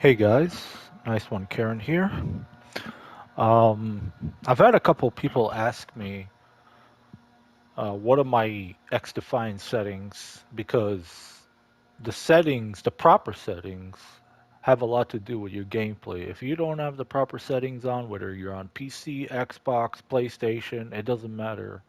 Hey guys, nice one, Karen here. Um, I've had a couple people ask me what are my XDefiant settings because the settings, the proper settings, have a lot to do with your gameplay. If you don't have the proper settings on, whether you're on PC, Xbox, PlayStation, it doesn't matter.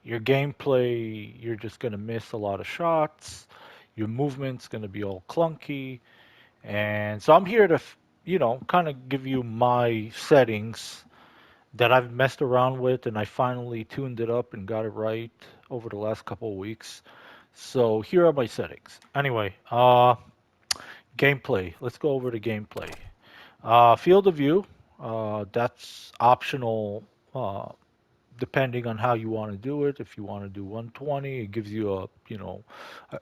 Your gameplay, you're just gonna miss a lot of shots. Your movement's gonna be all clunky. And so I'm here to, kind of give you my settings that I've messed around with and I finally tuned it up and got it right over the last couple of weeks. So here are my settings. Anyway, gameplay. Let's go over the gameplay. Field of view, that's optional depending on how you want to do it. If you want to do 120, it gives you I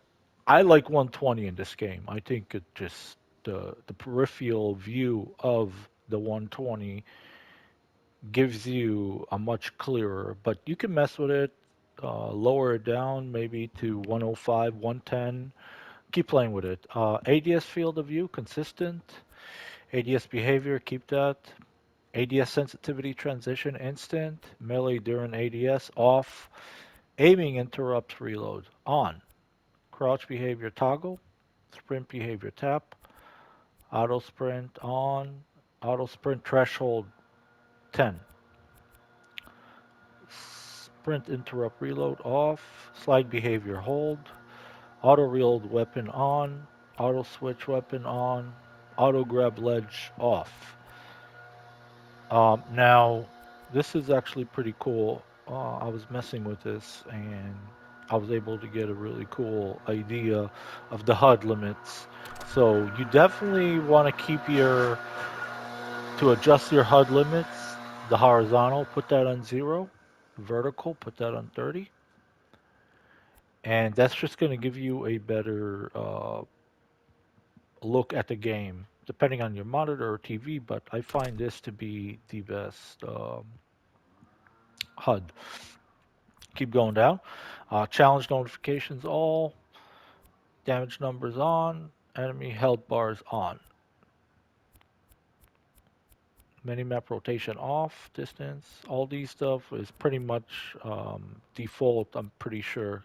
I like 120 in this game. I think it just the peripheral view of the 120 gives you a much clearer, but you can mess with it, lower it down maybe to 105, 110. Keep playing with it. ADS field of view, consistent. ADS behavior, keep that. ADS sensitivity transition, instant. Melee during ADS, off. Aiming interrupts reload, on. Crouch behavior, toggle. Sprint behavior, tap. Auto sprint, on. Auto sprint threshold, 10. Sprint interrupt reload off. Slide behavior hold. Auto reload weapon on. Auto switch weapon on. Auto grab ledge off. Now, this is actually pretty cool. I was messing with this and I was able to get a really cool idea of the HUD limits. So you definitely want to keep to adjust your HUD limits, the horizontal, put that on 0. Vertical, put that on 30. And that's just going to give you a better look at the game, depending on your monitor or TV. But I find this to be the best HUD. Keep going down. Challenge notifications all. Damage numbers on. Enemy health bars on. Minimap rotation off. Distance. All these stuff is pretty much default, I'm pretty sure.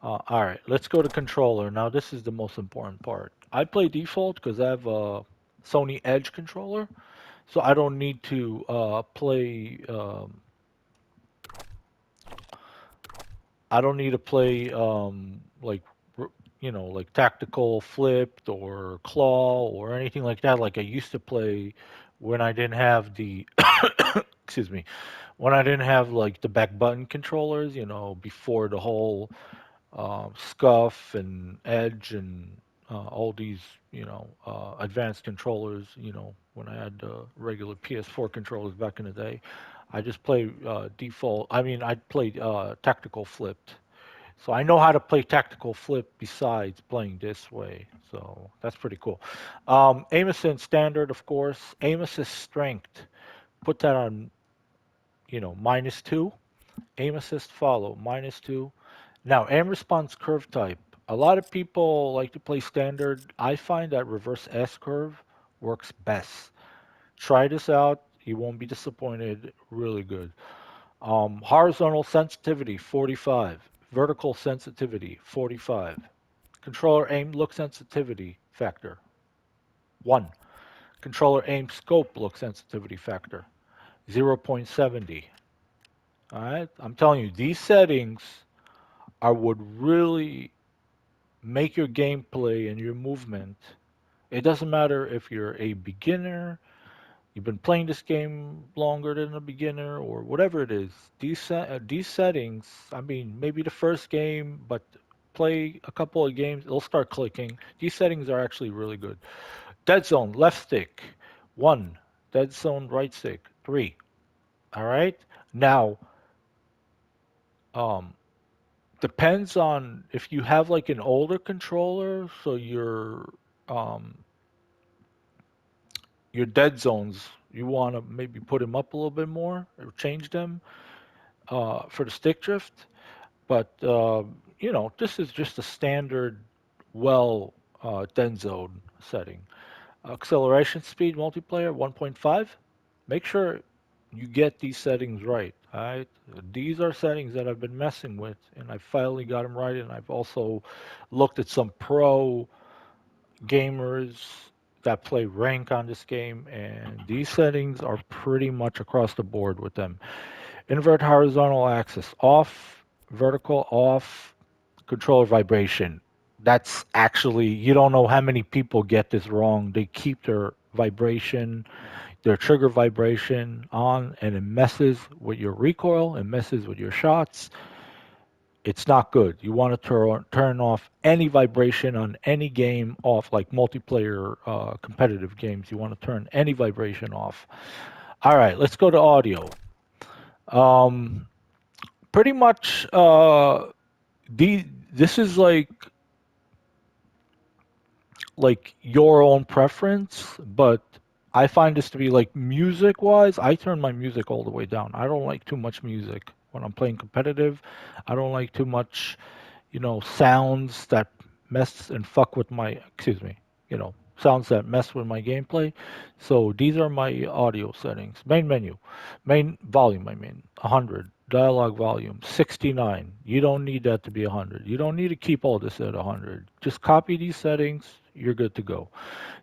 All right, let's go to controller. Now, this is the most important part. I play default because I have a Sony Edge controller, so I don't need to play. I don't need to play like like tactical flipped or claw or anything like that. Like I used to play when I didn't have the excuse me, when I didn't have like the back button controllers. Before the whole Scuff and Edge and all these, advanced controllers. When I had regular PS4 controllers back in the day, I just played default. I mean, I played tactical flipped. So I know how to play tactical flip besides playing this way. So that's pretty cool. Aim assist standard, of course. Aim assist strength. Put that on, -2. Aim assist follow, -2. Now, aim response curve type. A lot of people like to play standard. I find that reverse S curve works best. Try this out. You won't be disappointed. Really good. Horizontal sensitivity, 45. Vertical sensitivity, 45. Controller aim look sensitivity factor, 1. Controller aim scope look sensitivity factor, 0.70. All right. I'm telling you, these settings are what really make your gameplay and your movement. It doesn't matter if you're a beginner, you've been playing this game longer than a beginner, or whatever it is. These settings, I mean, maybe the first game, but play a couple of games, it'll start clicking. These settings are actually really good. Dead zone, left stick, 1. Dead zone, right stick, 3. All right. Now, um, depends on if you have like an older controller, so um, your dead zones, you want to maybe put them up a little bit more or change them for the stick drift. But this is just a standard, well, dead zone. setting. Acceleration speed multiplayer 1.5. Make sure you get these settings right. All right. These are settings that I've been messing with, and I finally got them right. And I've also looked at some pro gamers that play rank on this game, and these settings are pretty much across the board with them. Invert horizontal axis off, vertical off, controller vibration. That's actually, you don't know how many people get this wrong. They keep their vibration, their trigger vibration on, and it messes with your recoil, it messes with your shots. It's not good. You want to turn off any vibration on any game off, like multiplayer competitive games. You want to turn any vibration off. All right, let's go to audio. Um, Pretty much, this is like your own preference, but I find this to be like music wise, I turn my music all the way down. I don't like too much music when I'm playing competitive. I don't like too much, sounds that mess and fuck with my, excuse me, sounds that mess with my gameplay. So these are my audio settings. Main menu, main volume, I mean, 100. Dialogue volume, 69. You don't need that to be 100. You don't need to keep all this at 100. Just copy these settings. You're good to go.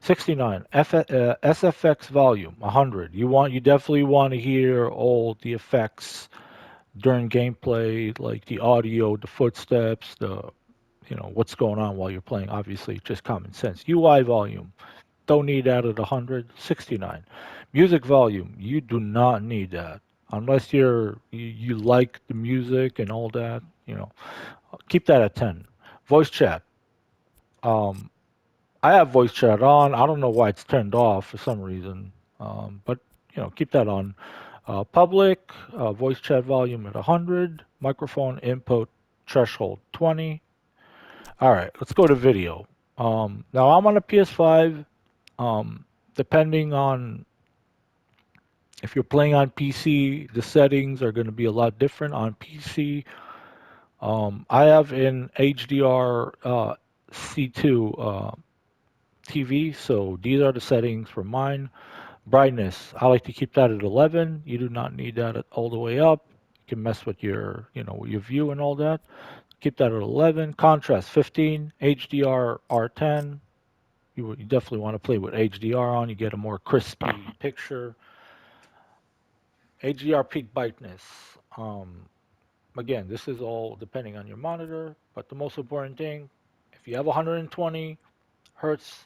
69. SFX volume, 100. You definitely want to hear all the effects during gameplay, like the audio, the footsteps, what's going on while you're playing. Obviously, just common sense. UI volume, don't need that at 100. 69. Music volume, you do not need that unless you like the music and all that. Keep that at 10. Voice chat. Um, I have voice chat on. I don't know why it's turned off for some reason, but keep that on. Public voice chat volume at 100. Microphone input threshold 20. All right, let's go to video. Now I'm on a PS5. Depending on if you're playing on PC, the settings are going to be a lot different on PC. I have an HDR C2 TV, so these are the settings for mine. Brightness, I like to keep that at 11. You do not need that all the way up. You can mess with your view and all that. Keep that at 11. Contrast, 15. HDR R10. You definitely want to play with HDR on. You get a more crispy picture. HDR peak brightness. Again, this is all depending on your monitor, but the most important thing, if you have 120 hertz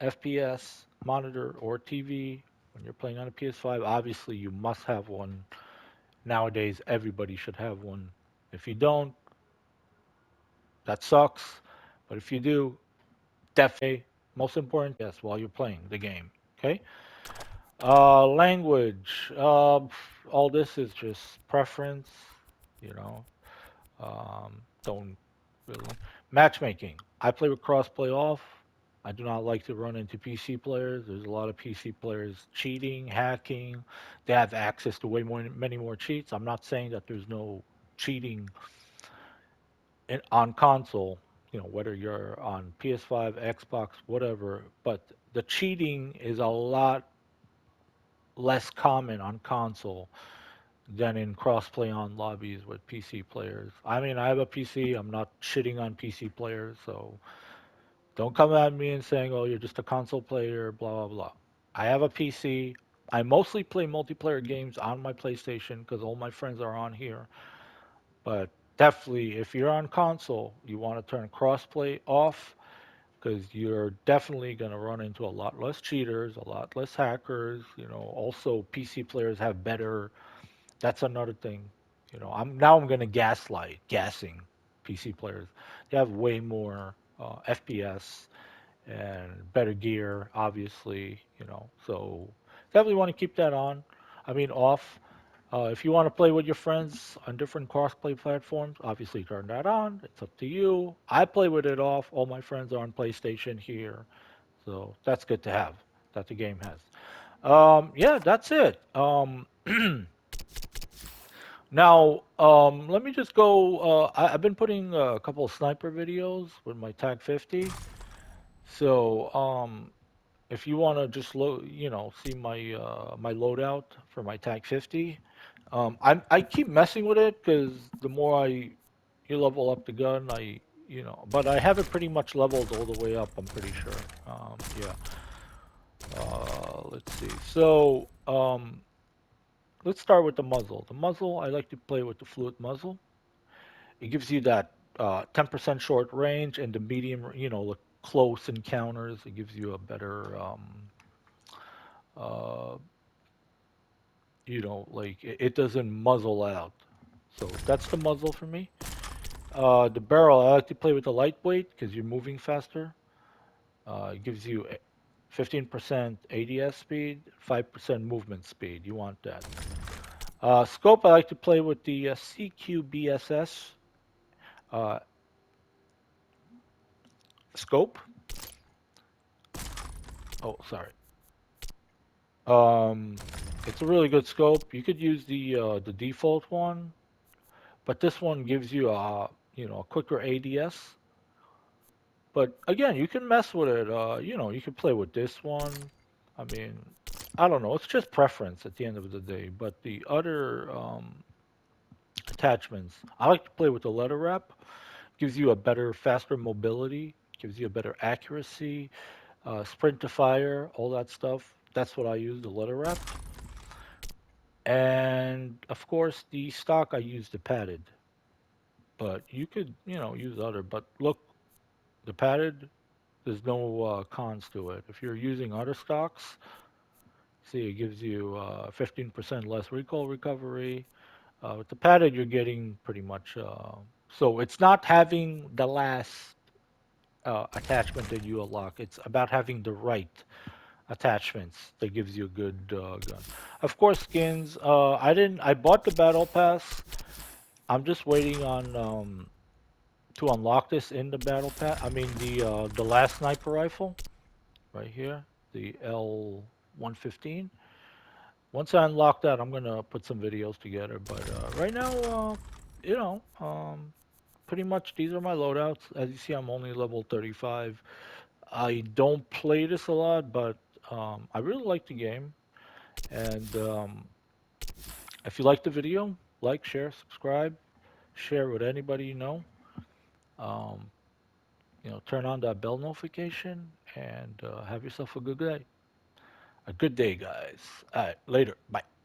FPS monitor or TV when you're playing on a PS5, obviously you must have one. Nowadays, everybody should have one. If you don't, that sucks. But if you do, definitely most important, yes, while you're playing the game. Okay. Language. All this is just preference. You know. Don't really. Matchmaking. I play with crossplay off. I do not like to run into PC players. There's a lot of PC players cheating, hacking. They have access to many more cheats. I'm not saying that there's no cheating on console, whether you're on PS5, Xbox, whatever, but the cheating is a lot less common on console than in crossplay on lobbies with PC players. I mean, I have a PC. I'm not shitting on PC players, so don't come at me and saying, "Oh, you're just a console player," blah blah blah. I have a PC. I mostly play multiplayer games on my PlayStation because all my friends are on here. But definitely, if you're on console, you want to turn crossplay off because you're definitely going to run into a lot less cheaters, a lot less hackers. Also PC players have better. That's another thing. I'm going to gassing PC players. They have way more FPS and better gear, obviously. So definitely want to keep that on. I mean, off. If you want to play with your friends on different cross-play platforms, obviously turn that on. It's up to you. I play with it off. All my friends are on PlayStation here, so that's good to have. That the game has. Yeah, that's it. Now, let me just go. I've been putting a couple of sniper videos with my Tag 50. So, if you want to just see my loadout for my Tag 50, I keep messing with it because the more you level up the gun, but I have it pretty much leveled all the way up. I'm pretty sure. Yeah. Let's see. So, let's start with the muzzle. The muzzle, I like to play with the fluid muzzle. It gives you that 10% short range and the medium, the close encounters. It gives you a better, uh, like it doesn't muzzle out. So that's the muzzle for me. The barrel, I like to play with the lightweight because you're moving faster. It gives you 15% ADS speed, 5% movement speed. You want that. Scope, I like to play with the CQBSS uh, scope. Oh, sorry. Um, it's a really good scope. You could use the default one, but this one gives you a quicker ADS. But again, you can mess with it. You can play with this one. I mean, I don't know. It's just preference at the end of the day. But the other attachments, I like to play with the letter wrap. Gives you a better, faster mobility. Gives you a better accuracy, sprint to fire, all that stuff. That's what I use, the letter wrap. And of course, the stock I use the padded, but you could, use other. But look, the padded, there's no cons to it. If you're using other stocks, see, it gives you 15% less recoil recovery. With the padded, you're getting pretty much. So it's not having the last attachment that you unlock. It's about having the right attachments that gives you a good gun. Of course, skins. I didn't. I bought the battle pass. I'm just waiting on to unlock this in the battle pass. I mean the last sniper rifle right here, the L115. Once I unlock that, I'm gonna put some videos together. But right now, you know, um, pretty much these are my loadouts. As you see, I'm only level 35. I don't play this a lot, but I really like the game. And if you like the video, like, share, subscribe, share with anybody you know. Um, turn on that bell notification and have yourself a good day. A good day, guys. All right, later. Bye.